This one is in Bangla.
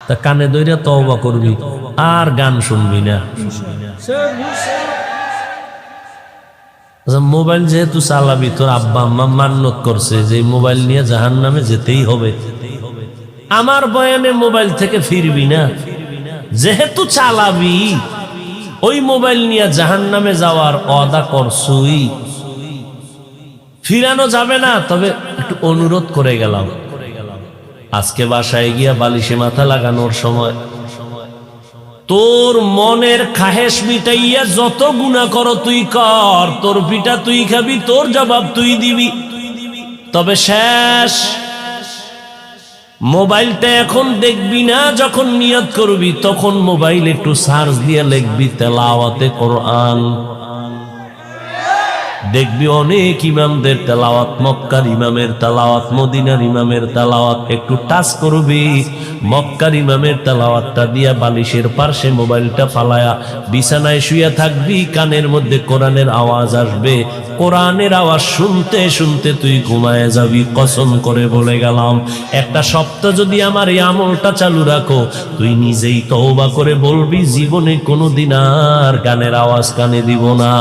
তা কানে ধরে তওবা করবি, আর গান শুনবি না। মোবাইল যেহেতু চালাবি, তোর আব্বা আম্মা মান্নত করছে যে মোবাইল নিয়ে জাহান্নামে যেতেই হবে, আমার বয়ানে মোবাইল থেকে ফিরবি না। যেহেতু চালাবি, ওই মোবাইল নিয়ে জাহান্নামে যাওয়ার ওয়াদা করছুই, ফিরানো যাবে না। তবে একটু অনুরোধ করে গেলাম, আজকে বাসায় গিয়া বালিশে মাথা লাগানোর সময় তোর মনের খাহেশ মিটাইয়া যত গুনাহ করো তুই কর, তোর পিঠা তুই খাবি, তোর জবাব তুই দিবি। তবে শেষ, মোবাইলটা এখন দেখবি না। যখন নিয়ত করবি তখন মোবাইল একটু সার্চ দিয়ে লিখবি তেলাওয়াতে কোরআন। দেখবি অনেক ইমামদের তেলাওয়াত, মক্কার ইমামের তেলাওয়াত, মদিনার ইমামের তেলাওয়াত একটু টাচ করবি। মক্কার ইমামের তেলাওয়াতটা দিয়া বালিশের পাশে মোবাইলটা ফালায়া বিছানায় শুয়ে থাকবি, কানের মধ্যে কোরআনের আওয়াজ আসবে, কোরআনের আওয়াজ শুনতে শুনতে তুই ঘুমায় যাবি। কসম করে বলে গেলাম, একটা সপ্তাহ যদি আমার এই আমলটা চালু রাখো, তুই নিজেই তওবা করে বলবি জীবনে কোনোদিন আর গানের আওয়াজ কানে দিব না।